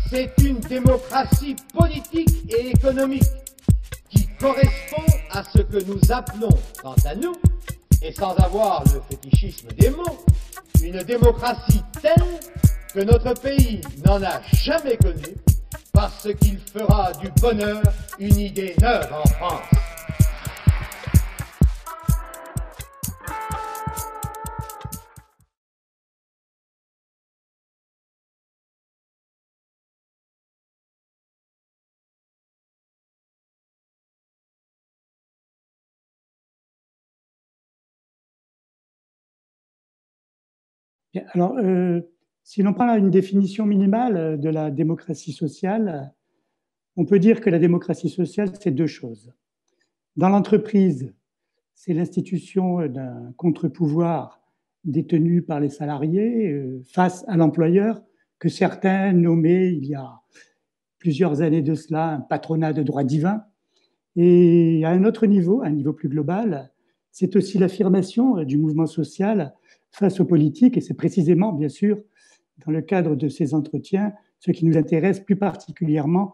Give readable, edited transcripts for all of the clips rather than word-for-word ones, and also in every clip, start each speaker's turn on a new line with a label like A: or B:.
A: C'est une démocratie politique et économique qui correspond à ce que nous appelons, quant à nous, et sans avoir le fétichisme des mots, une démocratie telle que notre pays n'en a jamais connue, parce qu'il fera du bonheur une idée neuve en France.
B: Bien, alors, si l'on prend une définition minimale de la démocratie sociale, on peut dire que la démocratie sociale, c'est deux choses. Dans l'entreprise, c'est l'institution d'un contre-pouvoir détenu par les salariés face à l'employeur que certains nommaient il y a plusieurs années de cela un patronat de droit divin. Et à un autre niveau, un niveau plus global, c'est aussi l'affirmation du mouvement social face aux politiques, et c'est précisément, bien sûr, dans le cadre de ces entretiens, ce qui nous intéresse plus particulièrement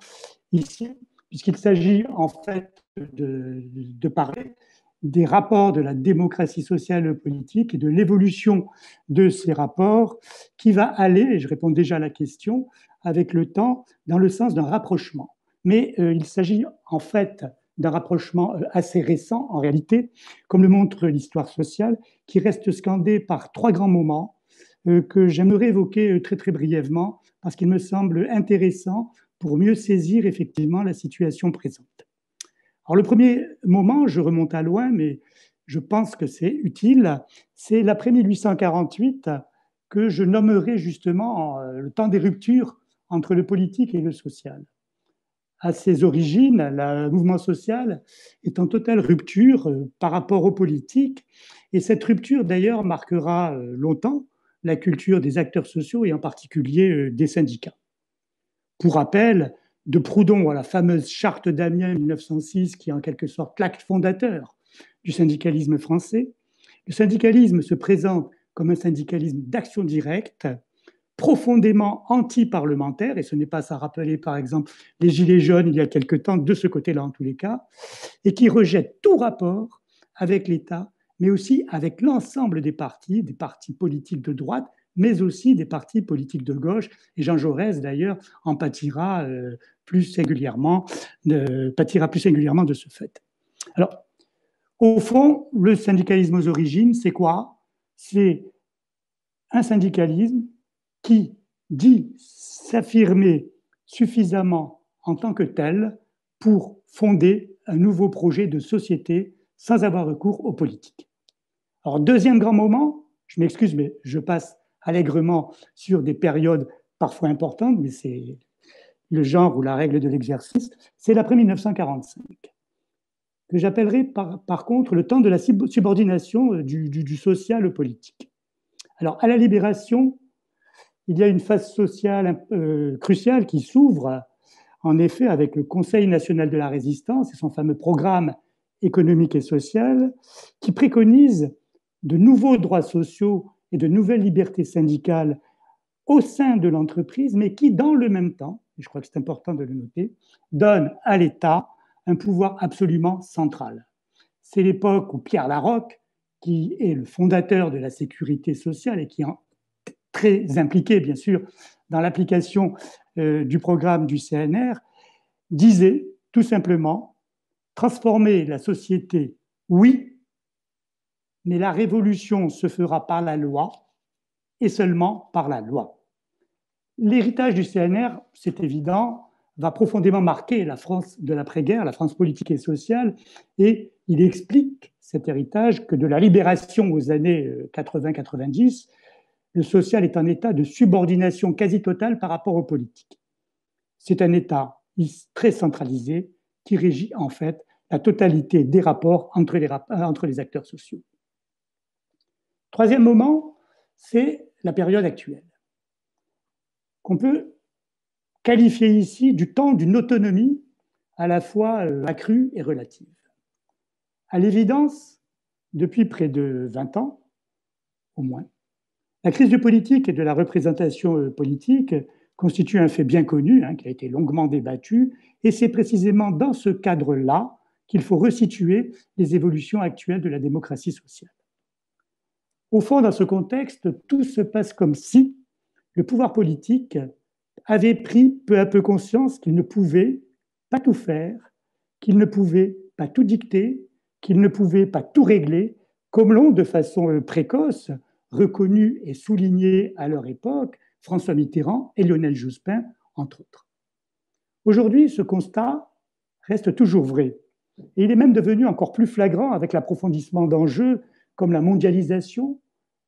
B: ici, puisqu'il s'agit en fait de parler des rapports de la démocratie sociale politique et de l'évolution de ces rapports qui va aller, et je réponds déjà à la question, avec le temps, dans le sens d'un rapprochement. Mais il s'agit en fait d'un rapprochement assez récent, en réalité, comme le montre l'histoire sociale, qui reste scandée par trois grands moments que j'aimerais évoquer très très brièvement, parce qu'il me semble intéressant pour mieux saisir effectivement la situation présente. Alors le premier moment, je remonte à loin, mais je pense que c'est utile, c'est l'après 1848 que je nommerai justement le temps des ruptures entre le politique et le social. À ses origines, le mouvement social est en totale rupture par rapport aux politiques, et cette rupture d'ailleurs marquera longtemps la culture des acteurs sociaux et en particulier des syndicats. Pour rappel, de Proudhon à la fameuse charte d'Amiens 1906, qui est en quelque sorte l'acte fondateur du syndicalisme français, le syndicalisme se présente comme un syndicalisme d'action directe, profondément anti-parlementaire, et ce n'est pas sans rappeler par exemple les Gilets jaunes il y a quelque temps, de ce côté-là en tous les cas, et qui rejette tout rapport avec l'État, mais aussi avec l'ensemble des partis politiques de droite, mais aussi des partis politiques de gauche. Et Jean Jaurès, d'ailleurs, en pâtira plus singulièrement de ce fait. Alors, au fond, le syndicalisme aux origines, c'est quoi? C'est un syndicalisme qui dit s'affirmer suffisamment en tant que tel pour fonder un nouveau projet de société sans avoir recours aux politiques. Alors, deuxième grand moment, je m'excuse, mais je passe allègrement sur des périodes parfois importantes, mais c'est le genre ou la règle de l'exercice, c'est l'après 1945, que j'appellerai par contre le temps de la subordination du social au politique. Alors, à la Libération, il y a une phase sociale cruciale qui s'ouvre, en effet, avec le Conseil national de la résistance et son fameux programme économique et social, qui préconise de nouveaux droits sociaux et de nouvelles libertés syndicales au sein de l'entreprise, mais qui, dans le même temps, et je crois que c'est important de le noter, donne à l'État un pouvoir absolument central. C'est l'époque où Pierre Laroque, qui est le fondateur de la sécurité sociale et qui est très impliqué, bien sûr, dans l'application du programme du CNR, disait tout simplement transformer la société, oui, mais la révolution se fera par la loi et seulement par la loi. L'héritage du CNR, c'est évident, va profondément marquer la France de l'après-guerre, la France politique et sociale, et il explique cet héritage que de la libération aux années 80-90, le social est un état de subordination quasi totale par rapport aux politiques. C'est un état très centralisé qui régit en fait la totalité des rapports entre les acteurs sociaux. Troisième moment, c'est la période actuelle, qu'on peut qualifier ici du temps d'une autonomie à la fois accrue et relative. À l'évidence, depuis près de 20 ans, au moins, la crise du politique et de la représentation politique constitue un fait bien connu, qui a été longuement débattu, et c'est précisément dans ce cadre-là qu'il faut resituer les évolutions actuelles de la démocratie sociale. Au fond, dans ce contexte, tout se passe comme si le pouvoir politique avait pris peu à peu conscience qu'il ne pouvait pas tout faire, qu'il ne pouvait pas tout dicter, qu'il ne pouvait pas tout régler, comme l'ont de façon précoce reconnu et souligné à leur époque François Mitterrand et Lionel Jospin, entre autres. Aujourd'hui, ce constat reste toujours vrai. Et il est même devenu encore plus flagrant avec l'approfondissement d'enjeux comme la mondialisation,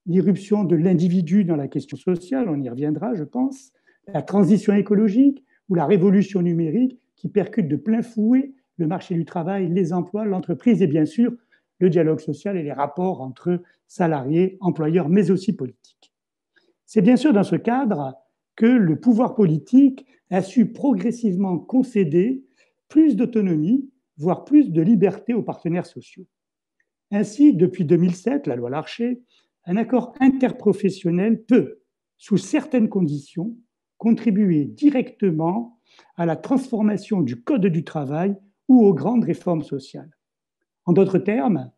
B: l'irruption de l'individu dans la question sociale, on y reviendra, je pense, la transition écologique ou la révolution numérique qui percute de plein fouet le marché du travail, les emplois, l'entreprise et bien sûr le dialogue social et les rapports entre salariés, employeurs, mais aussi politiques. C'est bien sûr dans ce cadre que le pouvoir politique a su progressivement concéder plus d'autonomie, voire plus de liberté aux partenaires sociaux. Ainsi, depuis 2007, la loi Larcher, un accord interprofessionnel peut, sous certaines conditions, contribuer directement à la transformation du code du travail ou aux grandes réformes sociales. En d'autres termes,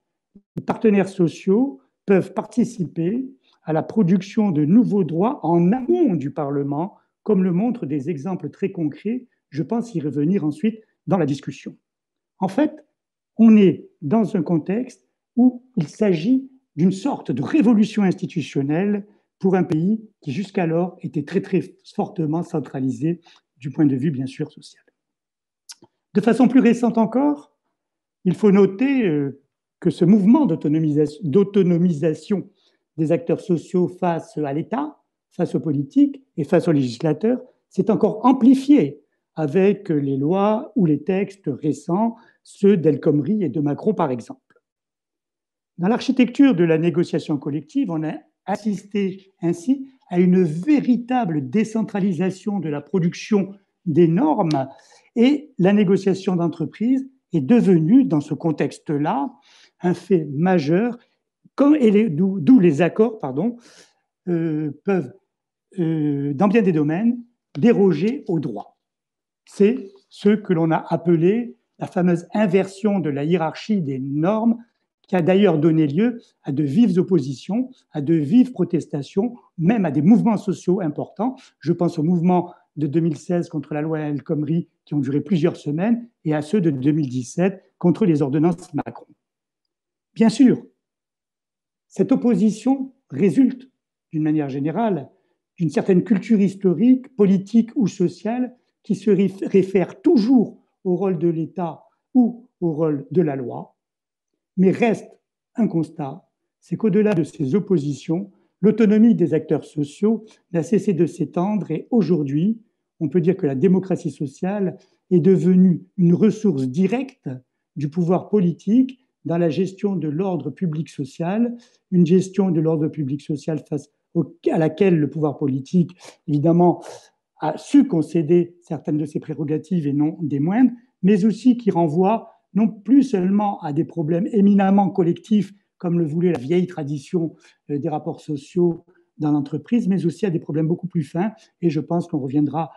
B: les partenaires sociaux peuvent participer à la production de nouveaux droits en amont du Parlement, comme le montrent des exemples très concrets. Je pense y revenir ensuite dans la discussion. En fait, on est dans un contexte où il s'agit d'une sorte de révolution institutionnelle pour un pays qui jusqu'alors était très très fortement centralisé du point de vue bien sûr social. De façon plus récente encore, il faut noter que ce mouvement d'autonomisation des acteurs sociaux face à l'État, face aux politiques et face aux législateurs s'est encore amplifié avec les lois ou les textes récents, ceux d'El Khomri et de Macron par exemple. Dans l'architecture de la négociation collective, on a assisté ainsi à une véritable décentralisation de la production des normes et la négociation d'entreprise est devenue, dans ce contexte-là, un fait majeur, d'où les accords peuvent, dans bien des domaines, déroger au droit. C'est ce que l'on a appelé la fameuse inversion de la hiérarchie des normes, qui a d'ailleurs donné lieu à de vives oppositions, à de vives protestations, même à des mouvements sociaux importants. Je pense au mouvement de 2016 contre la loi El Khomri, qui ont duré plusieurs semaines, et à ceux de 2017 contre les ordonnances Macron. Bien sûr, cette opposition résulte, d'une manière générale, d'une certaine culture historique, politique ou sociale qui se réfère toujours au rôle de l'État ou au rôle de la loi. Mais reste un constat, c'est qu'au-delà de ces oppositions, l'autonomie des acteurs sociaux n'a cessé de s'étendre et aujourd'hui, on peut dire que la démocratie sociale est devenue une ressource directe du pouvoir politique dans la gestion de l'ordre public social, une gestion de l'ordre public social à laquelle le pouvoir politique, évidemment, a su concéder certaines de ses prérogatives et non des moindres, mais aussi qui renvoie non plus seulement à des problèmes éminemment collectifs, comme le voulait la vieille tradition des rapports sociaux dans l'entreprise, mais aussi à des problèmes beaucoup plus fins. Et je pense qu'on reviendra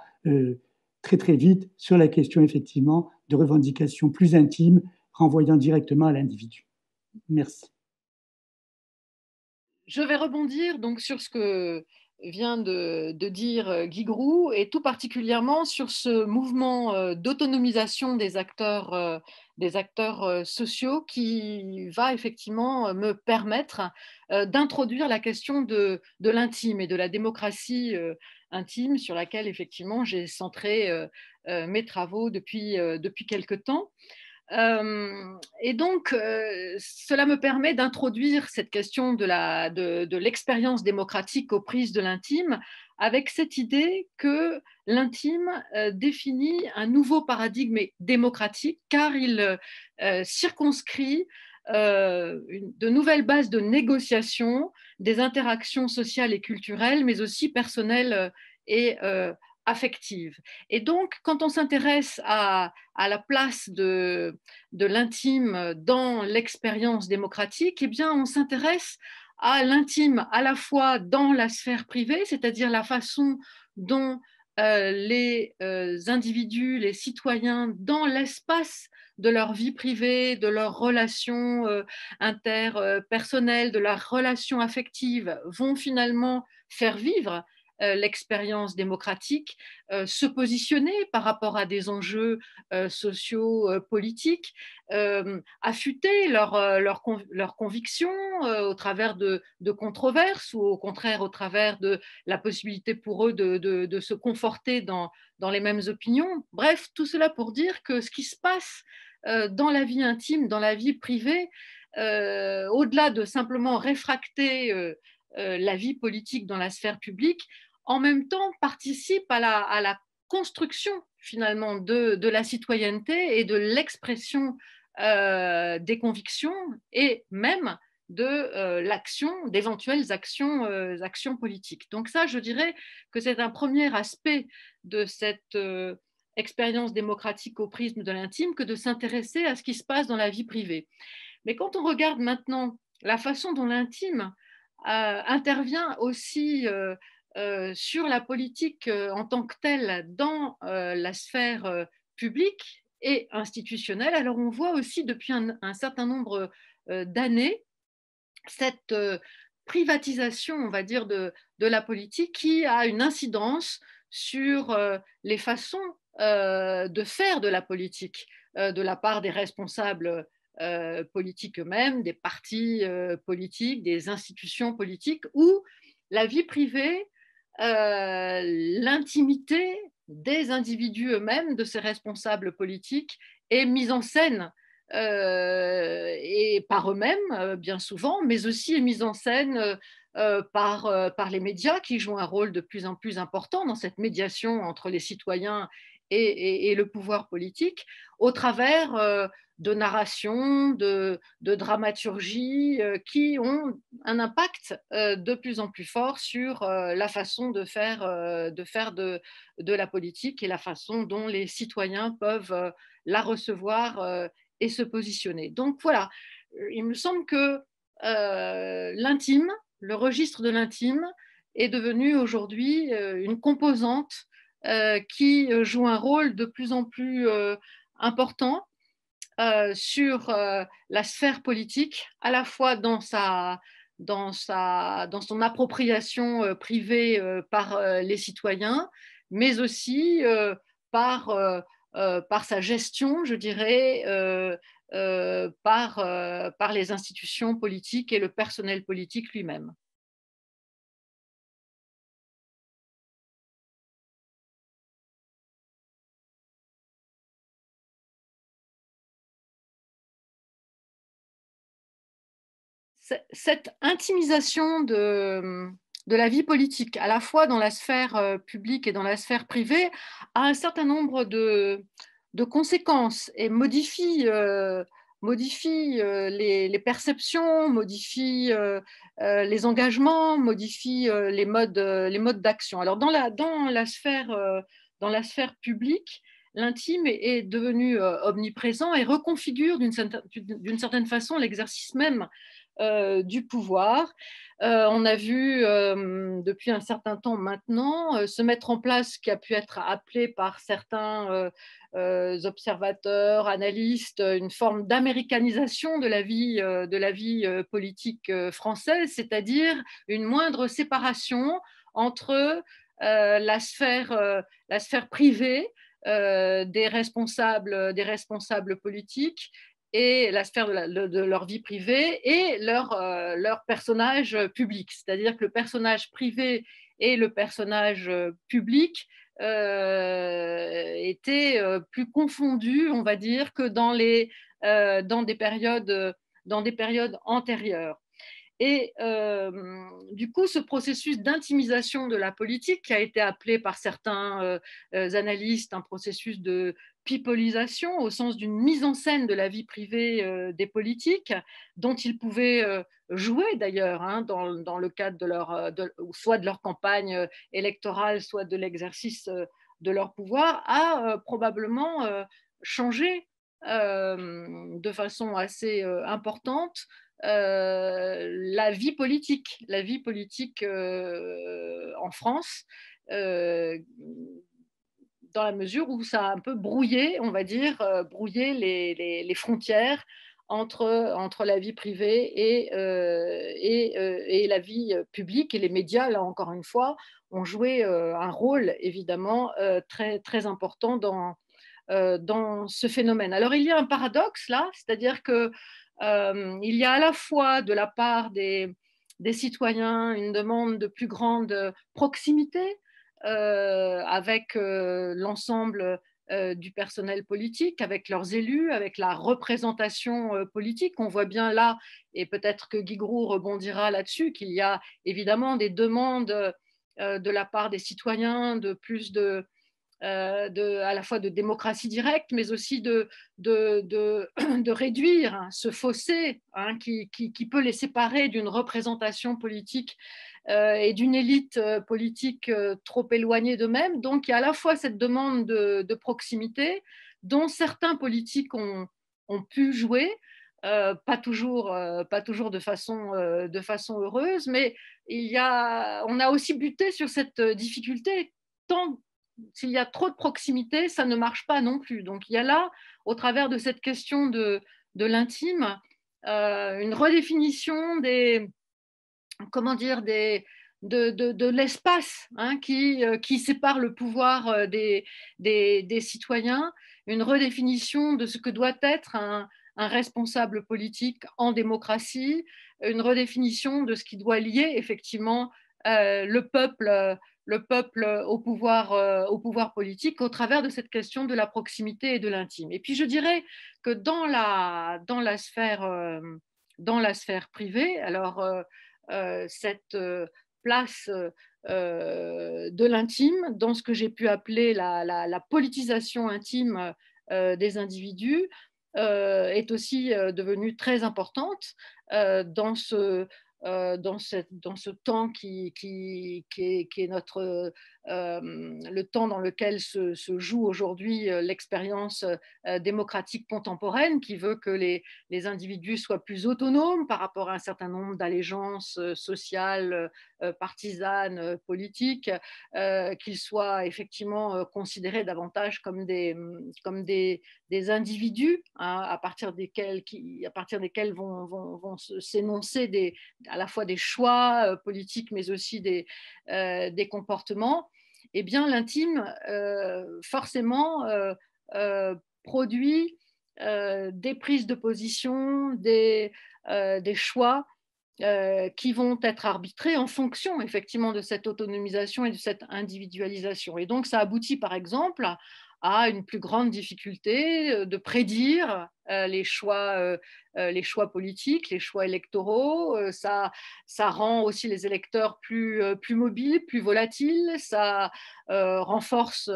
B: très très vite sur la question effectivement de revendications plus intimes, renvoyant directement à l'individu. Merci.
C: Je vais rebondir donc sur ce que vient de dire Guy Groux et tout particulièrement sur ce mouvement d'autonomisation des acteurs sociaux qui va effectivement me permettre d'introduire la question de l'intime et de la démocratie intime sur laquelle effectivement j'ai centré mes travaux depuis quelque temps. Et donc, cela me permet d'introduire cette question de l'expérience démocratique aux prises de l'intime avec cette idée que l'intime définit un nouveau paradigme démocratique car il circonscrit de nouvelles bases de négociation des interactions sociales et culturelles, mais aussi personnelles et affective. Et donc, quand on s'intéresse à la place de l'intime dans l'expérience démocratique, eh bien, on s'intéresse à l'intime à la fois dans la sphère privée, c'est-à-dire la façon dont les individus, les citoyens dans l'espace de leur vie privée, de leurs relations interpersonnelles, de leurs relations affectives, vont finalement faire vivre l'expérience démocratique, se positionner par rapport à des enjeux sociaux, politiques, affûter leurs convictions au travers de controverses ou au contraire au travers de la possibilité pour eux de se conforter dans les mêmes opinions. Bref, tout cela pour dire que ce qui se passe dans la vie intime, dans la vie privée, au-delà de simplement réfracter la vie politique dans la sphère publique, en même temps participe à la construction finalement de la citoyenneté et de l'expression des convictions et même de l'action, d'éventuelles actions politiques. Donc ça, je dirais que c'est un premier aspect de cette expérience démocratique au prisme de l'intime que de s'intéresser à ce qui se passe dans la vie privée. Mais quand on regarde maintenant la façon dont l'intime intervient aussi sur la politique en tant que telle dans la sphère publique et institutionnelle, alors on voit aussi depuis un certain nombre d'années cette privatisation, on va dire, de la politique qui a une incidence sur les façons de faire de la politique de la part des responsables politiques eux-mêmes, des partis politiques, des institutions politiques, où la vie privée, l'intimité des individus eux-mêmes, de ces responsables politiques, est mise en scène et par eux-mêmes, bien souvent, mais aussi est mise en scène par les médias qui jouent un rôle de plus en plus important dans cette médiation entre les citoyens et le pouvoir politique, au travers de narrations, de dramaturgie qui ont un impact de plus en plus fort sur la façon de faire de la politique et la façon dont les citoyens peuvent la recevoir et se positionner. Donc voilà, il me semble que l'intime, le registre de l'intime, est devenu aujourd'hui une composante qui joue un rôle de plus en plus important sur la sphère politique, à la fois dans son appropriation privée par les citoyens, mais aussi par sa gestion, je dirais, par les institutions politiques et le personnel politique lui-même. Cette intimisation de la vie politique, à la fois dans la sphère publique et dans la sphère privée, a un certain nombre de conséquences et modifie les perceptions, modifie les engagements, modifie les modes d'action. Alors dans la sphère publique, l'intime est devenu omniprésent et reconfigure d'une certaine façon l'exercice même du pouvoir. On a vu depuis un certain temps maintenant se mettre en place ce qui a pu être appelé par certains observateurs, analystes, une forme d'américanisation de la vie politique française, c'est-à-dire une moindre séparation entre la sphère privée des responsables politiques et la sphère de leur vie privée et leur personnage public. C'est-à-dire que le personnage privé et le personnage public étaient plus confondus, on va dire, que dans des périodes antérieures. Et du coup, ce processus d'intimisation de la politique, qui a été appelé par certains analystes un processus de pipolisation, au sens d'une mise en scène de la vie privée des politiques, dont ils pouvaient jouer d'ailleurs dans le cadre soit de leur campagne électorale, soit de l'exercice de leur pouvoir, a probablement changé de façon assez importante la vie politique en France, dans la mesure où ça a un peu brouillé, on va dire, brouillé les frontières entre la vie privée et la vie publique. Et les médias, là encore une fois, ont joué un rôle évidemment très, très important dans ce phénomène. Alors il y a un paradoxe là, c'est-à-dire que il y a à la fois de la part des citoyens une demande de plus grande proximité avec l'ensemble du personnel politique, avec leurs élus, avec la représentation politique. On voit bien là, et peut-être que Guy Groux rebondira là-dessus, qu'il y a évidemment des demandes de la part des citoyens de plus à la fois de démocratie directe, mais aussi de réduire ce fossé qui peut les séparer d'une représentation politique et d'une élite politique trop éloignée d'eux-mêmes. Donc il y a à la fois cette demande de proximité dont certains politiques ont pu jouer, pas toujours de façon heureuse, mais on a aussi buté sur cette difficulté. Tant s'il y a trop de proximité, ça ne marche pas non plus. Donc il y a là, au travers de cette question de l'intime, une redéfinition de l'espace qui sépare le pouvoir des citoyens, une redéfinition de ce que doit être un responsable politique en démocratie, une redéfinition de ce qui doit lier effectivement le peuple au pouvoir politique au travers de cette question de la proximité et de l'intime. Et puis je dirais que dans la sphère privée, alors cette place de l'intime, dans ce que j'ai pu appeler la politisation intime des individus, est aussi devenue très importante dans ce temps qui est le temps dans lequel se joue aujourd'hui l'expérience démocratique contemporaine, qui veut que les individus soient plus autonomes par rapport à un certain nombre d'allégeances sociales, partisanes, politiques, qu'ils soient effectivement considérés davantage comme des individus à partir desquels vont s'énoncer à la fois des choix politiques, mais aussi des comportements. Eh bien, l'intime, forcément, produit des prises de position, des choix qui vont être arbitrés en fonction, effectivement, de cette autonomisation et de cette individualisation. Et donc, ça aboutit, par exemple, à une plus grande difficulté de prédire les choix politiques, les choix électoraux. Ça rend aussi les électeurs plus mobiles, plus volatiles. Ça renforce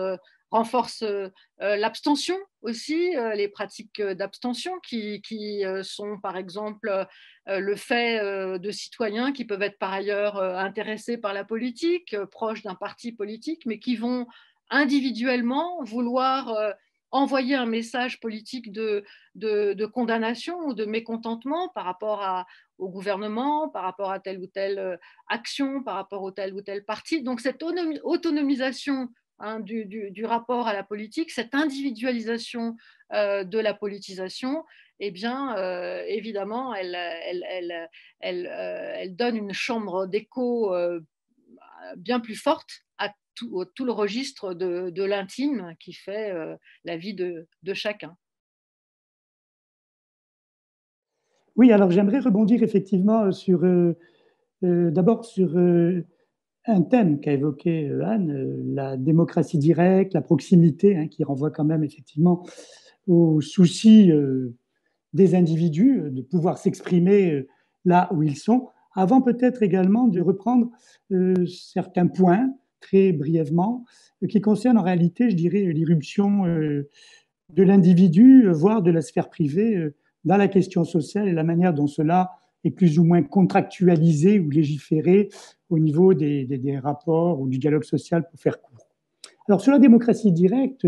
C: l'abstention aussi, les pratiques d'abstention qui sont par exemple le fait de citoyens qui peuvent être par ailleurs intéressés par la politique, proches d'un parti politique, mais qui vont individuellement vouloir envoyer un message politique de condamnation ou de mécontentement par rapport au gouvernement, par rapport à telle ou telle action, par rapport au tel ou tel parti. Donc cette autonomisation du rapport à la politique, cette individualisation de la politisation, eh bien, évidemment, elle donne une chambre d'écho bien plus forte à tout le registre de l'intime qui fait la vie de chacun.
B: Oui, alors j'aimerais rebondir effectivement d'abord sur un thème qu'a évoqué Anne, la démocratie directe, la proximité, qui renvoie quand même effectivement au souci des individus de pouvoir s'exprimer là où ils sont, avant peut-être également de reprendre certains points très brièvement qui concernent en réalité, je dirais, l'irruption de l'individu, voire de la sphère privée dans la question sociale et la manière dont cela est plus ou moins contractualisé ou légiféré au niveau des rapports ou du dialogue social, pour faire court. Alors sur la démocratie directe,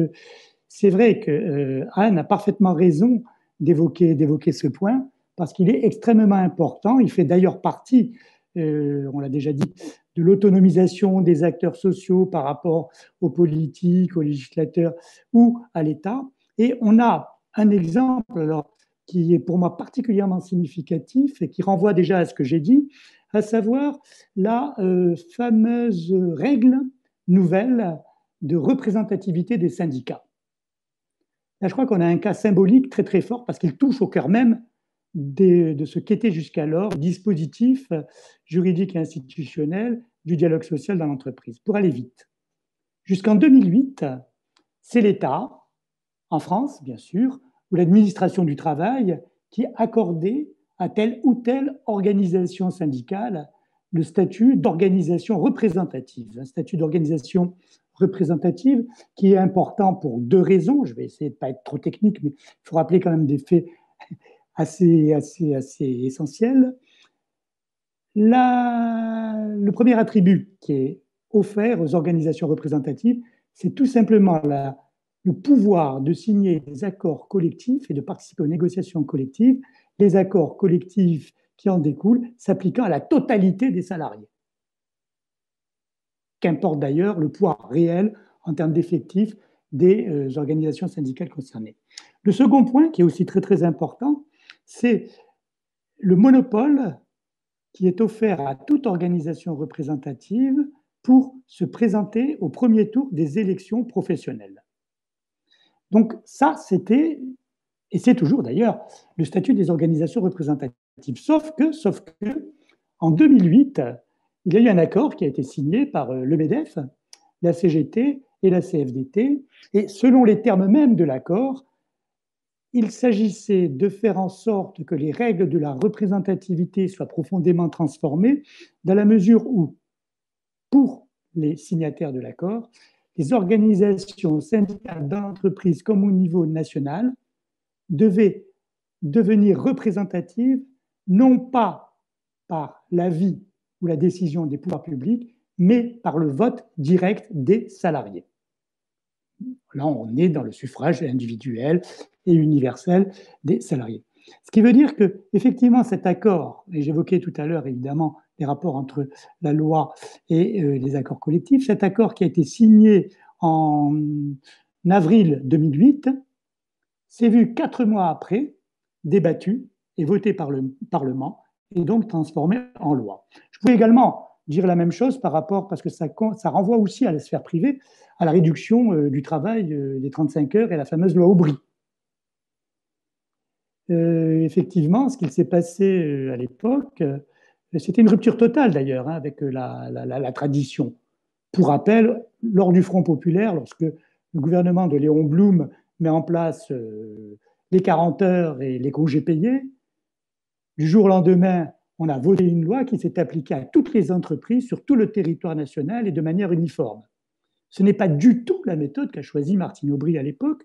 B: c'est vrai que Anne a parfaitement raison d'évoquer ce point, parce qu'il est extrêmement important. Il fait d'ailleurs partie, on l'a déjà dit, de l'autonomisation des acteurs sociaux par rapport aux politiques, aux législateurs ou à l'État. Et on a un exemple alors, qui est pour moi particulièrement significatif et qui renvoie déjà à ce que j'ai dit, à savoir la fameuse règle nouvelle de représentativité des syndicats. Là, je crois qu'on a un cas symbolique très très fort parce qu'il touche au cœur même de ce qu'était jusqu'alors le dispositif juridique et institutionnel du dialogue social dans l'entreprise. Pour aller vite, jusqu'en 2008, c'est l'État, en France bien sûr, ou l'administration du travail qui accordait à telle ou telle organisation syndicale le statut d'organisation représentative. Un statut d'organisation représentative qui est important pour deux raisons. Je vais essayer de ne pas être trop technique, mais il faut rappeler quand même des faits assez essentiels. Le premier attribut qui est offert aux organisations représentatives, c'est tout simplement le pouvoir de signer des accords collectifs et de participer aux négociations collectives, les accords collectifs qui en découlent s'appliquant à la totalité des salariés. Qu'importe d'ailleurs le poids réel en termes d'effectifs des organisations syndicales concernées. Le second point, qui est aussi très très important, c'est le monopole qui est offert à toute organisation représentative pour se présenter au premier tour des élections professionnelles. Donc ça, c'était, et c'est toujours d'ailleurs, le statut des organisations représentatives. Sauf que, en 2008, il y a eu un accord qui a été signé par le MEDEF, la CGT et la CFDT, et selon les termes mêmes de l'accord, il s'agissait de faire en sorte que les règles de la représentativité soient profondément transformées dans la mesure où, pour les signataires de l'accord, les organisations syndicales dans l'entreprise comme au niveau national devaient devenir représentatives non pas par l'avis ou la décision des pouvoirs publics, mais par le vote direct des salariés. Là, on est dans le suffrage individuel et universel des salariés. Ce qui veut dire que, effectivement, cet accord, et j'évoquais tout à l'heure évidemment les rapports entre la loi et les accords collectifs, cet accord qui a été signé en avril 2008 s'est vu 4 mois après débattu et voté par le Parlement et donc transformé en loi. Je pouvais également dire la même chose par rapport, parce que ça renvoie aussi à la sphère privée, à la réduction du travail des 35 heures et la fameuse loi Aubry. Effectivement, ce qu'il s'est passé à l'époque, c'était une rupture totale d'ailleurs avec la tradition. Pour rappel, lors du Front populaire, lorsque le gouvernement de Léon Blum met en place les 40 heures et les congés payés, du jour au lendemain, on a voté une loi qui s'est appliquée à toutes les entreprises sur tout le territoire national et de manière uniforme. Ce n'est pas du tout la méthode qu'a choisie Martine Aubry à l'époque,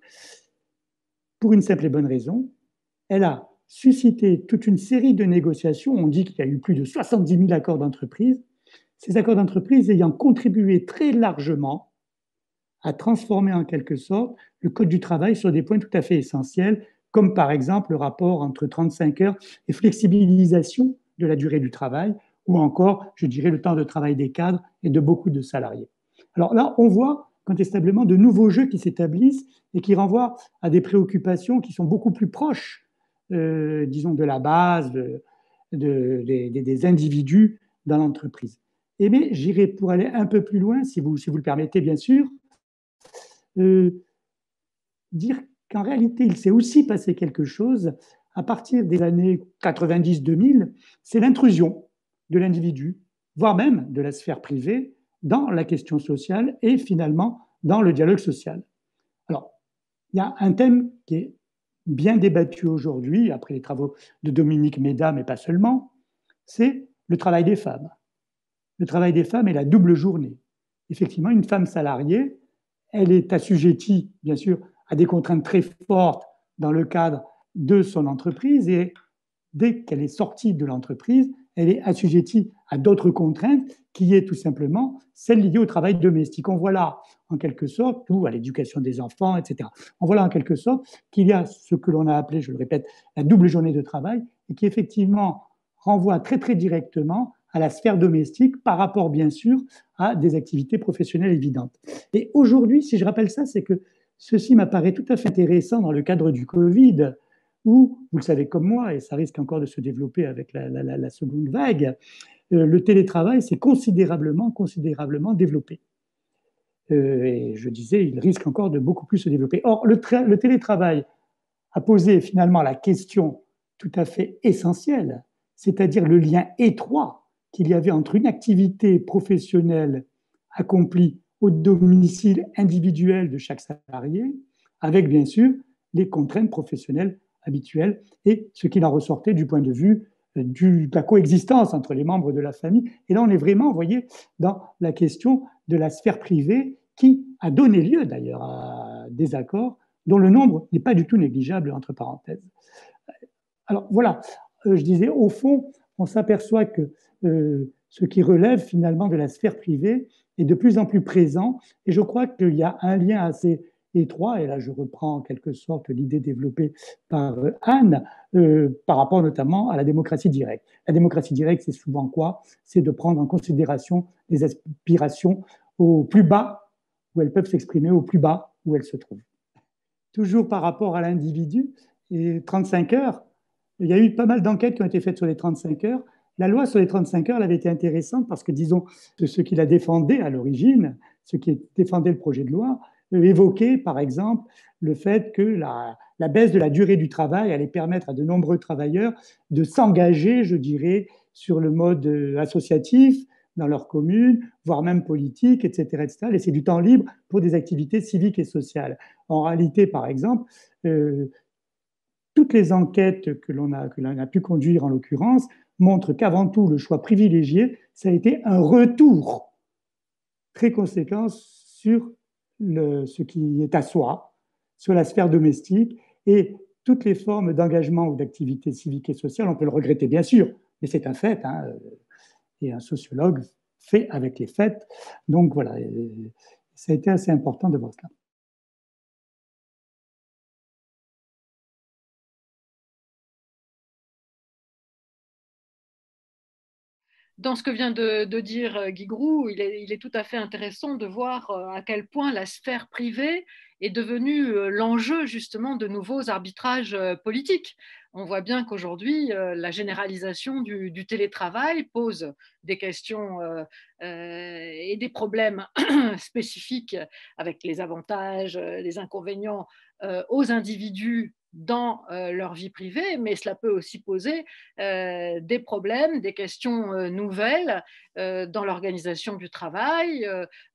B: pour une simple et bonne raison. Elle a suscité toute une série de négociations. On dit qu'il y a eu plus de 70 000 accords d'entreprise. Ces accords d'entreprise ayant contribué très largement à transformer en quelque sorte le Code du travail sur des points tout à fait essentiels, comme par exemple le rapport entre 35 heures et flexibilisation de la durée du travail, ou encore, je dirais, le temps de travail des cadres et de beaucoup de salariés. Alors là, on voit incontestablement de nouveaux jeux qui s'établissent et qui renvoient à des préoccupations qui sont beaucoup plus proches, disons, de la base, des individus dans l'entreprise. Et mais j'irai pour aller un peu plus loin, si vous le permettez, bien sûr, dire qu'en réalité, il s'est aussi passé quelque chose à partir des années 90-2000, c'est l'intrusion de l'individu, voire même de la sphère privée, dans la question sociale et finalement dans le dialogue social. Alors, il y a un thème qui est bien débattu aujourd'hui, après les travaux de Dominique Méda, mais pas seulement, c'est le travail des femmes. Le travail des femmes est la double journée. Effectivement, une femme salariée, elle est assujettie, bien sûr, à des contraintes très fortes dans le cadre de son entreprise et dès qu'elle est sortie de l'entreprise, elle est assujettie à d'autres contraintes qui est tout simplement celle liée au travail domestique. On voit là, en quelque sorte, ou à l'éducation des enfants, etc. On voit là, en quelque sorte, qu'il y a ce que l'on a appelé, je le répète, la double journée de travail et qui effectivement renvoie très, très directement à la sphère domestique par rapport, bien sûr, à des activités professionnelles évidentes. Et aujourd'hui, si je rappelle ça, c'est que ceci m'apparaît tout à fait intéressant dans le cadre du Covid, où, vous le savez comme moi, et ça risque encore de se développer avec la seconde vague, le télétravail s'est considérablement développé. Et je disais, il risque encore de beaucoup plus se développer. Or, le télétravail a posé finalement la question tout à fait essentielle, c'est-à-dire le lien étroit qu'il y avait entre une activité professionnelle accomplie au domicile individuel de chaque salarié, avec bien sûr les contraintes professionnelles habituelles et ce qu'il en ressortait du point de vue de la coexistence entre les membres de la famille. Et là, on est vraiment, vous voyez, dans la question de la sphère privée qui a donné lieu d'ailleurs à des accords dont le nombre n'est pas du tout négligeable, entre parenthèses. Alors voilà, je disais, au fond, on s'aperçoit que ce qui relève finalement de la sphère privée est de plus en plus présent, et je crois qu'il y a un lien assez étroit, et là je reprends en quelque sorte l'idée développée par Anne, par rapport notamment à la démocratie directe. La démocratie directe, c'est souvent quoi? C'est de prendre en considération les aspirations au plus bas, où elles peuvent s'exprimer, au plus bas où elles se trouvent. Toujours par rapport à l'individu, et 35 heures, il y a eu pas mal d'enquêtes qui ont été faites sur les 35 heures. La loi sur les 35 heures, elle avait été intéressante parce que, disons, ceux qui la défendaient à l'origine, ceux qui défendaient le projet de loi, évoquaient, par exemple, le fait que la baisse de la durée du travail allait permettre à de nombreux travailleurs de s'engager, je dirais, sur le mode associatif, dans leur commune, voire même politique, etc., etc., laisser du temps libre pour des activités civiques et sociales. En réalité, par exemple, toutes les enquêtes que l'on a pu conduire en l'occurrence montrent qu'avant tout, le choix privilégié, ça a été un retour très conséquent sur ce qui est à soi, sur la sphère domestique, et toutes les formes d'engagement ou d'activité civique et sociale, on peut le regretter bien sûr, mais c'est un fait, hein, et un sociologue fait avec les faits. Donc voilà, ça a été assez important de voir cela.
C: Dans ce que vient de dire Guy Groux, il est tout à fait intéressant de voir à quel point la sphère privée est devenue l'enjeu justement de nouveaux arbitrages politiques. On voit bien qu'aujourd'hui, la généralisation du télétravail pose des questions et des problèmes spécifiques avec les avantages, les inconvénients aux individus dans leur vie privée, mais cela peut aussi poser des problèmes, des questions nouvelles dans l'organisation du travail,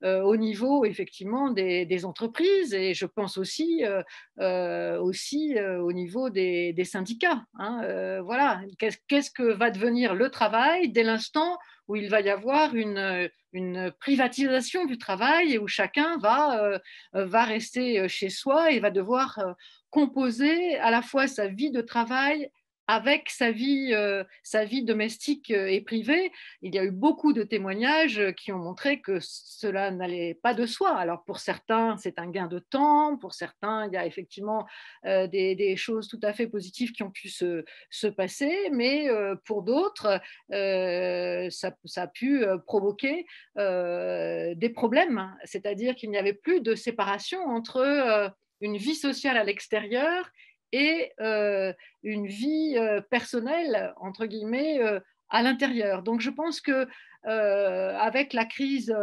C: au niveau effectivement des entreprises, et je pense aussi, au niveau des syndicats. Hein. Voilà, qu'est-ce que va devenir le travail dès l'instant où il va y avoir une privatisation du travail et où chacun va rester chez soi et va devoir composer à la fois sa vie de travail avec sa vie domestique et privée. Il y a eu beaucoup de témoignages qui ont montré que cela n'allait pas de soi. Alors pour certains, c'est un gain de temps, pour certains, il y a effectivement des choses tout à fait positives qui ont pu se passer, mais pour d'autres, ça a pu provoquer des problèmes, c'est-à-dire qu'il n'y avait plus de séparation entre une vie sociale à l'extérieur et une vie personnelle, entre guillemets, à l'intérieur. Donc je pense que avec la crise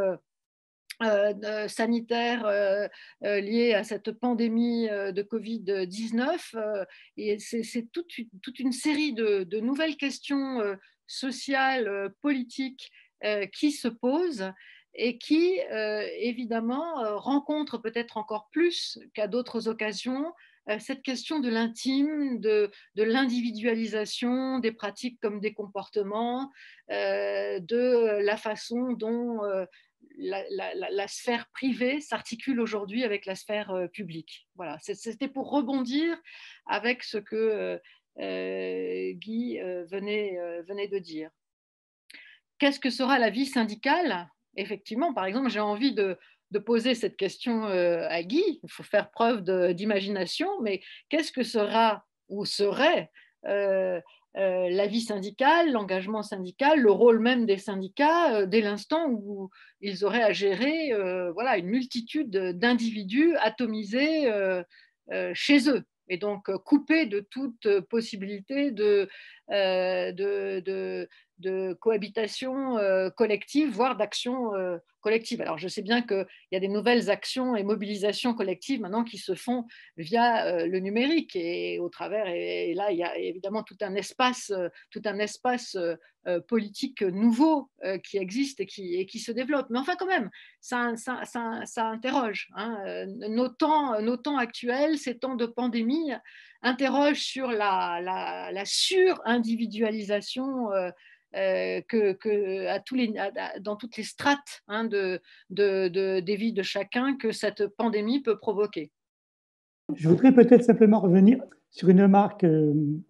C: sanitaire liée à cette pandémie de Covid-19, et c'est toute une série de nouvelles questions sociales, politiques qui se posent et qui, évidemment, rencontrent peut-être encore plus qu'à d'autres occasions cette question de l'intime, de l'individualisation des pratiques comme des comportements, de la façon dont la sphère privée s'articule aujourd'hui avec la sphère publique. Voilà, c'était pour rebondir avec ce que Guy venait de dire. Qu'est-ce que sera la vie syndicale? Effectivement, par exemple, j'ai envie de poser cette question à Guy. Il faut faire preuve d'imagination, mais qu'est-ce que sera ou serait la vie syndicale, l'engagement syndical, le rôle même des syndicats, dès l'instant où ils auraient à gérer voilà, une multitude d'individus atomisés chez eux, et donc coupés de toute possibilité de cohabitation collective, voire d'action collective. Alors je sais bien qu'il y a des nouvelles actions et mobilisations collectives maintenant qui se font via le numérique, et au travers, et là il y a évidemment tout un espace politique nouveau qui existe et qui se développe. Mais enfin quand même, ça interroge. Hein. Nos temps actuels, ces temps de pandémie, interrogent sur la sur-individualisation dans toutes les strates, hein, des vies de chacun, que cette pandémie peut provoquer.
B: Je voudrais peut-être simplement revenir sur une remarque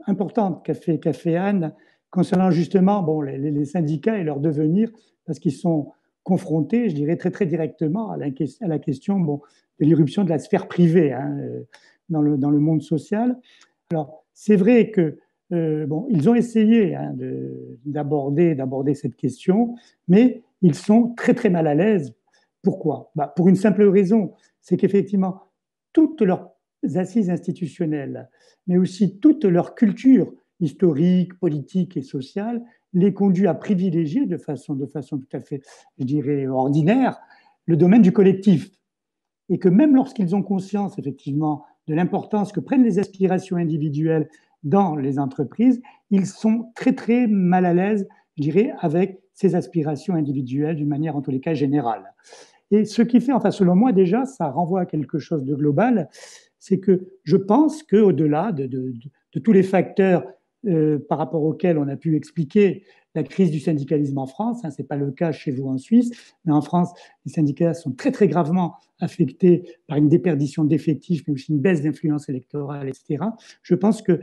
B: importante qu'a fait Anne concernant justement bon, les syndicats et leur devenir, parce qu'ils sont confrontés, je dirais, très, très directement à la question bon, de l'irruption de la sphère privée, hein, dans le monde social. Alors, c'est vrai que bon, ils ont essayé, hein, d'aborder cette question, mais ils sont très, très mal à l'aise. Pourquoi? Pour une simple raison, c'est qu'effectivement, toutes leurs assises institutionnelles, mais aussi toute leur culture historique, politique et sociale, les conduit à privilégier de façon tout à fait, je dirais, ordinaire, le domaine du collectif. Et que même lorsqu'ils ont conscience, effectivement, de l'importance que prennent les aspirations individuelles dans les entreprises, ils sont très, très mal à l'aise, je dirais, avec ces aspirations individuelles d'une manière, en tous les cas, générale. Et ce qui fait, enfin, selon moi, déjà, ça renvoie à quelque chose de global, c'est que je pense qu'au-delà de tous les facteurs par rapport auxquels on a pu expliquer la crise du syndicalisme en France, hein, ce n'est pas le cas chez vous en Suisse, mais en France, les syndicats sont très, très gravement affectés par une déperdition d'effectifs, mais aussi une baisse d'influence électorale, etc. Je pense que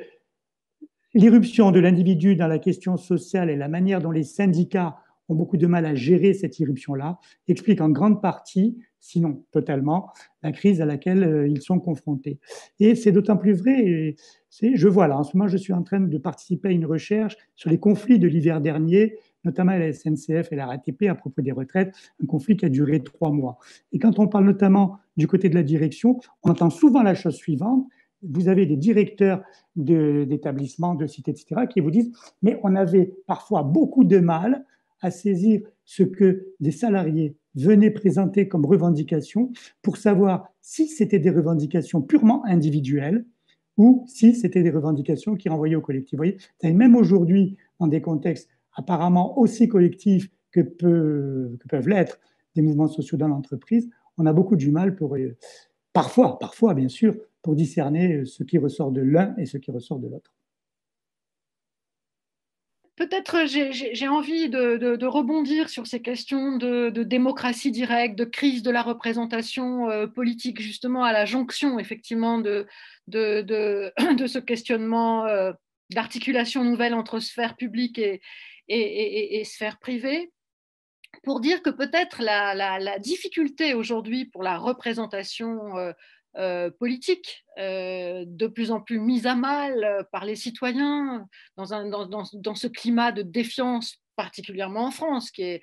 B: l'irruption de l'individu dans la question sociale et la manière dont les syndicats ont beaucoup de mal à gérer cette irruption-là explique en grande partie, sinon totalement, la crise à laquelle ils sont confrontés. Et c'est d'autant plus vrai, je vois là, en ce moment, je suis en train de participer à une recherche sur les conflits de l'hiver dernier, notamment à la SNCF et la RATP à propos des retraites, un conflit qui a duré 3 mois. Et quand on parle notamment du côté de la direction, on entend souvent la chose suivante: vous avez des directeurs d'établissements, de sites, etc., qui vous disent « mais on avait parfois beaucoup de mal à saisir ce que des salariés venaient présenter comme revendications pour savoir si c'était des revendications purement individuelles ou si c'était des revendications qui renvoyaient au collectif. » Vous voyez, et même aujourd'hui, dans des contextes apparemment aussi collectifs que peuvent l'être des mouvements sociaux dans l'entreprise, on a beaucoup du mal pour, parfois bien sûr, pour discerner ce qui ressort de l'un et ce qui ressort de l'autre.
C: Peut-être j'ai envie de rebondir sur ces questions de démocratie directe, de crise de la représentation politique, justement à la jonction effectivement de ce questionnement d'articulation nouvelle entre sphère publique et sphère privée, pour dire que peut-être la difficulté aujourd'hui pour la représentation politique, de plus en plus mise à mal par les citoyens dans ce climat de défiance, particulièrement en France, qui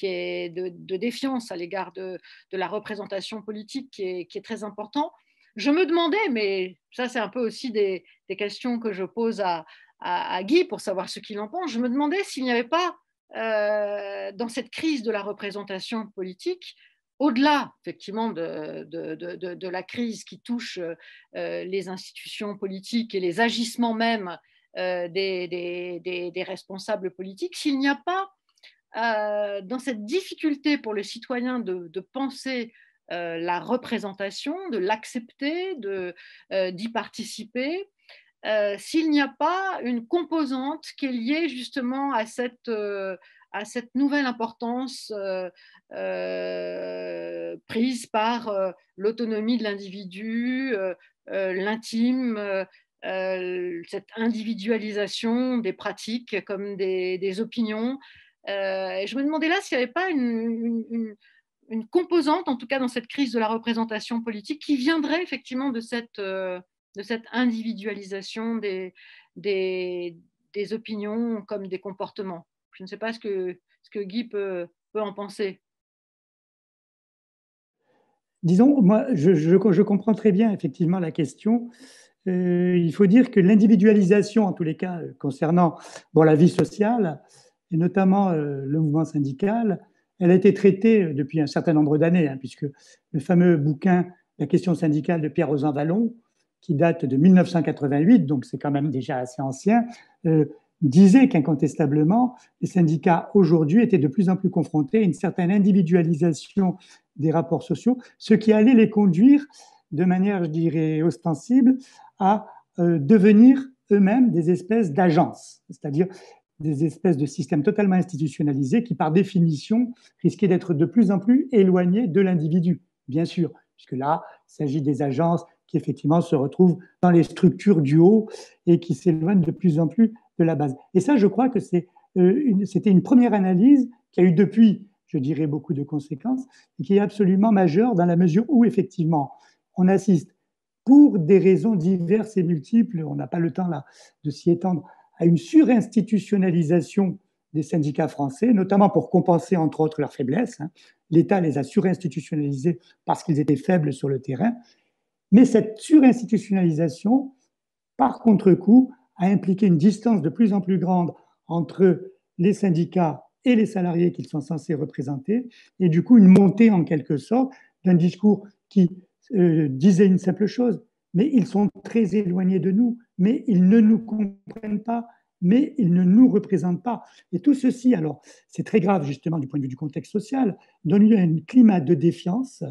C: est de défiance à l'égard de la représentation politique qui est très important. Je me demandais, mais ça c'est un peu aussi des questions que je pose à Guy pour savoir ce qu'il en pense, je me demandais s'il n'y avait pas dans cette crise de la représentation politique, au-delà effectivement de la crise qui touche les institutions politiques et les agissements même des responsables politiques, s'il n'y a pas dans cette difficulté pour le citoyen de penser la représentation, de l'accepter, d'y participer, s'il n'y a pas une composante qui est liée justement à cette nouvelle importance prise par l'autonomie de l'individu, l'intime, cette individualisation des pratiques comme des opinions. Et je me demandais là s'il n'y avait pas une composante, en tout cas dans cette crise de la représentation politique, qui viendrait effectivement de cette individualisation des, des opinions comme des comportements. Je ne sais pas ce que Guy peut en penser.
B: Disons, moi, je comprends très bien effectivement la question. Il faut dire que l'individualisation, en tous les cas, concernant bon, la vie sociale, et notamment le mouvement syndical, elle a été traitée depuis un certain nombre d'années, hein, puisque le fameux bouquin La question syndicale de Pierre-Rosan Vallon, qui date de 1988, donc c'est quand même déjà assez ancien, disait qu'incontestablement, les syndicats aujourd'hui étaient de plus en plus confrontés à une certaine individualisation des rapports sociaux, ce qui allait les conduire de manière, je dirais, ostensible à devenir eux-mêmes des espèces d'agences, c'est-à-dire des espèces de systèmes totalement institutionnalisés qui, par définition, risquaient d'être de plus en plus éloignés de l'individu, bien sûr, puisque là, il s'agit des agences qui, effectivement, se retrouvent dans les structures du haut et qui s'éloignent de plus en plus de la base. Et ça, je crois que c'était une première analyse qui a eu depuis, je dirais, beaucoup de conséquences et qui est absolument majeure dans la mesure où, effectivement, on assiste pour des raisons diverses et multiples, on n'a pas le temps là de s'y étendre, à une surinstitutionnalisation des syndicats français, notamment pour compenser entre autres leurs faiblesses. L'État les a surinstitutionnalisés parce qu'ils étaient faibles sur le terrain. Mais cette surinstitutionnalisation, par contre-coup, a impliqué une distance de plus en plus grande entre les syndicats et les salariés qu'ils sont censés représenter, et du coup une montée en quelque sorte d'un discours qui disait une simple chose, mais ils sont très éloignés de nous, mais ils ne nous comprennent pas, mais ils ne nous représentent pas. Et tout ceci, alors c'est très grave justement du point de vue du contexte social, donne lieu à un climat de défiance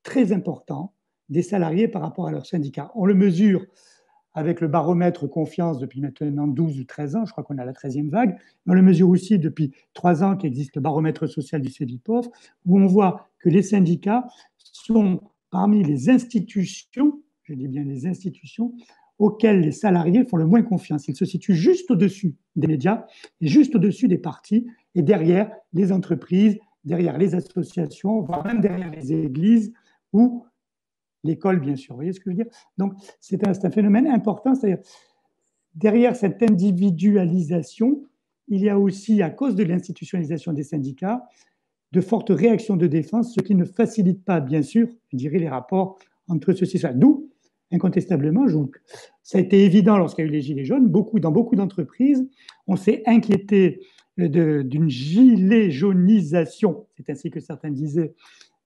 B: très important des salariés par rapport à leurs syndicats. On le mesure avec le baromètre confiance depuis maintenant 12 ou 13 ans, je crois qu'on a la 13e vague. On le mesure aussi depuis 3 ans qu'existe le baromètre social du CEVIPOF, où on voit que les syndicats sont parmi les institutions, je dis bien les institutions, auxquelles les salariés font le moins confiance. Ils se situent juste au-dessus des médias et juste au-dessus des partis et derrière les entreprises, derrière les associations, voire même derrière les églises ou l'école, bien sûr. Vous voyez ce que je veux dire? Donc, c'est un phénomène important. C'est-à-dire, derrière cette individualisation, il y a aussi, à cause de l'institutionnalisation des syndicats, de fortes réactions de défense, ce qui ne facilite pas, bien sûr, je dirais, les rapports entre ceci et cela. D'où, incontestablement, ça a été évident lorsqu'il y a eu les Gilets jaunes, dans beaucoup d'entreprises, on s'est inquiété d'une gilet jaunisation, c'est ainsi que certains disaient,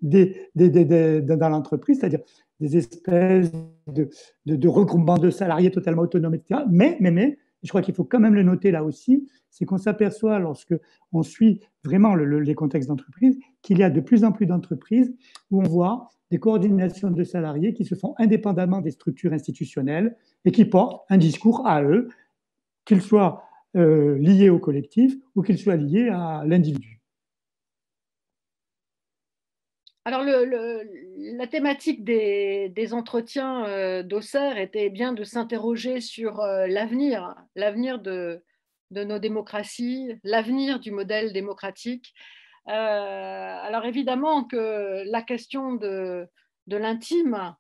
B: dans l'entreprise, c'est-à-dire des espèces de regroupements de salariés totalement autonomes, etc. Mais, je crois qu'il faut quand même le noter là aussi, c'est qu'on s'aperçoit lorsque on suit vraiment les contextes d'entreprise qu'il y a de plus en plus d'entreprises où on voit des coordinations de salariés qui se font indépendamment des structures institutionnelles et qui portent un discours à eux, qu'ils soient liés au collectif ou qu'ils soient liés à l'individu.
C: Alors, la thématique des entretiens d'Auxerre était bien de s'interroger sur l'avenir de nos démocraties, l'avenir du modèle démocratique. Alors évidemment que la question de l'intime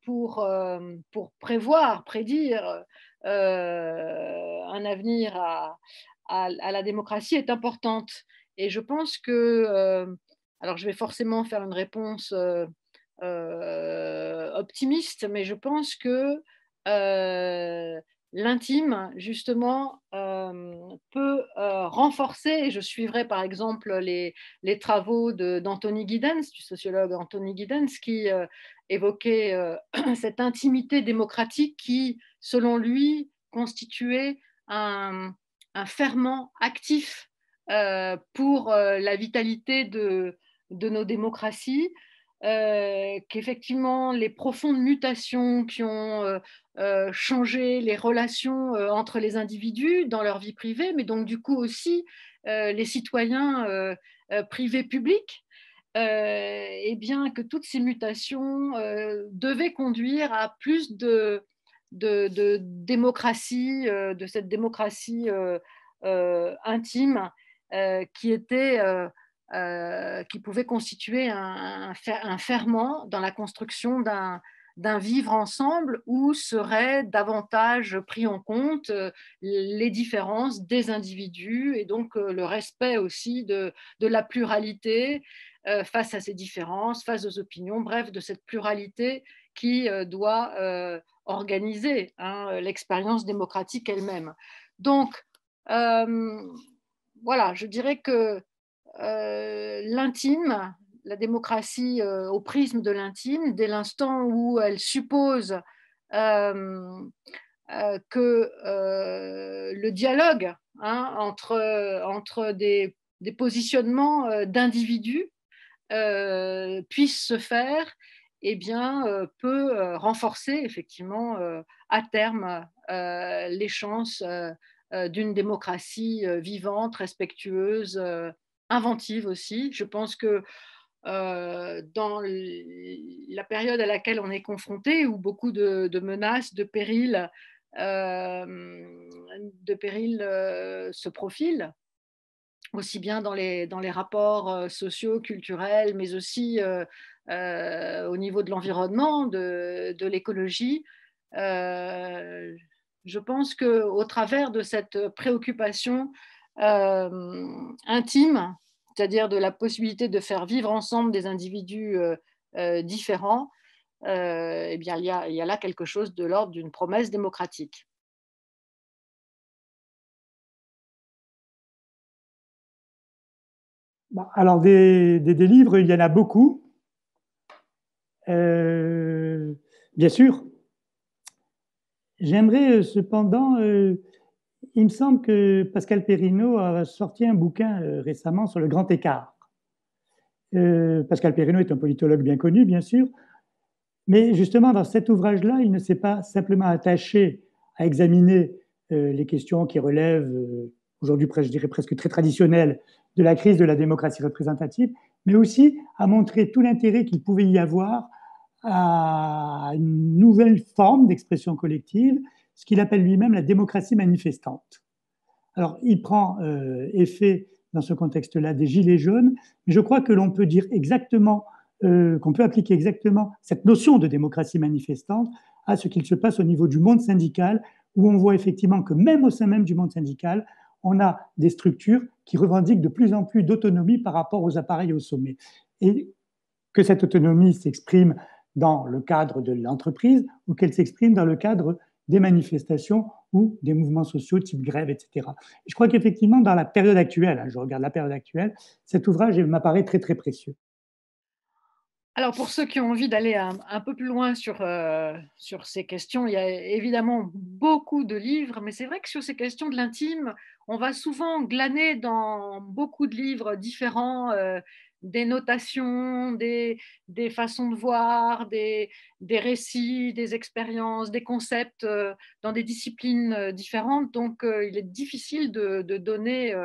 C: pour prédire un avenir à la démocratie est importante. Et je pense que alors, je vais forcément faire une réponse optimiste, mais je pense que l'intime, justement, peut renforcer, et je suivrai par exemple les travaux d'Anthony Giddens, du sociologue Anthony Giddens, qui évoquait cette intimité démocratique qui, selon lui, constituait un ferment actif pour la vitalité de nos démocraties, qu'effectivement les profondes mutations qui ont changé les relations entre les individus dans leur vie privée, mais donc du coup aussi les citoyens privés publics, et bien que toutes ces mutations devaient conduire à plus de démocratie, de cette démocratie intime qui pouvait constituer un ferment dans la construction d'un vivre ensemble où seraient davantage pris en compte les différences des individus et donc le respect aussi de la pluralité face à ces différences, face aux opinions, bref, de cette pluralité qui doit organiser l'expérience démocratique elle-même. Donc, voilà, je dirais que l'intime, la démocratie au prisme de l'intime, dès l'instant où elle suppose que le dialogue entre des positionnements d'individus puisse se faire, eh bien, peut renforcer effectivement à terme les chances d'une démocratie vivante, respectueuse, inventive aussi. Je pense que dans la période à laquelle on est confronté, où beaucoup de menaces, de périls se profilent, aussi bien dans les rapports sociaux, culturels, mais aussi au niveau de l'environnement, de l'écologie. Je pense qu'au travers de cette préoccupation intime, c'est-à-dire de la possibilité de faire vivre ensemble des individus différents, eh bien, il y a là quelque chose de l'ordre d'une promesse démocratique.
B: Alors, des livres, il y en a beaucoup. Bien sûr. J'aimerais cependant, il me semble que Pascal Perrineau a sorti un bouquin récemment sur le grand écart. Pascal Perrineau est un politologue bien connu, bien sûr, mais justement, dans cet ouvrage-là, il ne s'est pas simplement attaché à examiner les questions qui relèvent, aujourd'hui, je dirais presque très traditionnelles, de la crise de la démocratie représentative, mais aussi à montrer tout l'intérêt qu'il pouvait y avoir à une nouvelle forme d'expression collective, ce qu'il appelle lui-même la démocratie manifestante. Alors, il prend effet dans ce contexte-là des gilets jaunes, mais je crois que l'on peut dire exactement, qu'on peut appliquer exactement cette notion de démocratie manifestante à ce qu'il se passe au niveau du monde syndical, où on voit effectivement que même au sein même du monde syndical, on a des structures qui revendiquent de plus en plus d'autonomie par rapport aux appareils au sommet. Et que cette autonomie s'exprime dans le cadre de l'entreprise ou qu'elle s'exprime dans le cadre des manifestations ou des mouvements sociaux type grève, etc. Et je crois qu'effectivement, dans la période actuelle, je regarde la période actuelle, cet ouvrage m'apparaît très, très précieux.
C: Alors, pour ceux qui ont envie d'aller un peu plus loin sur ces questions, il y a évidemment beaucoup de livres, mais c'est vrai que sur ces questions de l'intime, on va souvent glaner dans beaucoup de livres différents des notations, des façons de voir, des récits, des expériences, des concepts dans des disciplines différentes. Donc, il est difficile de donner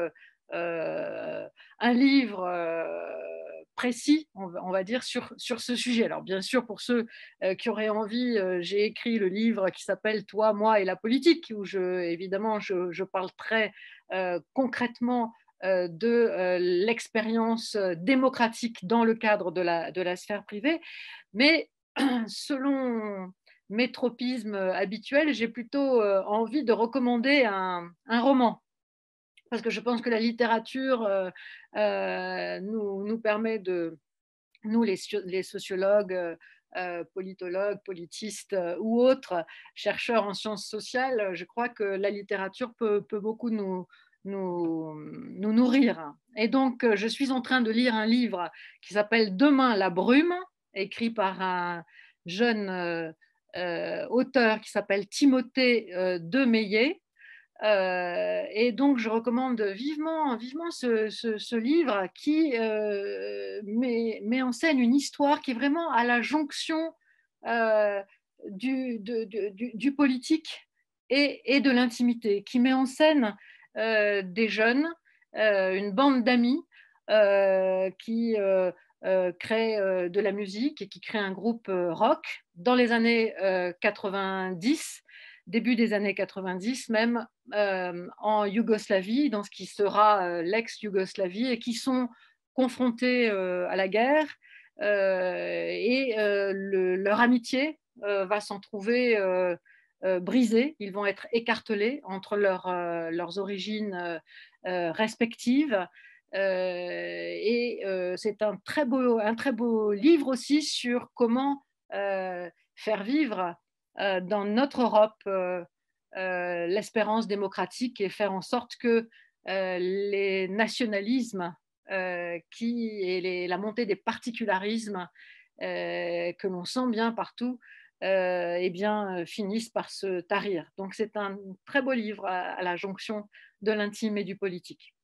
C: un livre précis, on va dire, sur ce sujet. Alors, bien sûr, pour ceux qui auraient envie, j'ai écrit le livre qui s'appelle « Toi, moi et la politique », où évidemment, je parle très concrètement de l'expérience démocratique dans le cadre de la sphère privée. Mais selon mes tropismes habituels, j'ai plutôt envie de recommander un roman. Parce que je pense que la littérature nous permet de, nous les sociologues, politologues, politistes ou autres chercheurs en sciences sociales, je crois que la littérature peut beaucoup nous nourrir. Et donc, je suis en train de lire un livre qui s'appelle « Demain, la brume », écrit par un jeune auteur qui s'appelle Timothée de Meillet. Et donc, je recommande vivement ce livre qui met en scène une histoire qui est vraiment à la jonction du politique et de l'intimité, qui met en scène des jeunes, une bande d'amis qui crée de la musique et qui crée un groupe rock dans les années 90, début des années 90 même, en Yougoslavie, dans ce qui sera l'ex-Yougoslavie, et qui sont confrontés à la guerre. Et leur amitié va s'en trouver brisé, ils vont être écartelés entre leurs origines respectives. C'est un très beau livre aussi sur comment faire vivre dans notre Europe l'espérance démocratique et faire en sorte que les nationalismes la montée des particularismes que l'on sent bien partout finissent par se tarir. Donc c'est un très beau livre à la jonction de l'intime et du politique.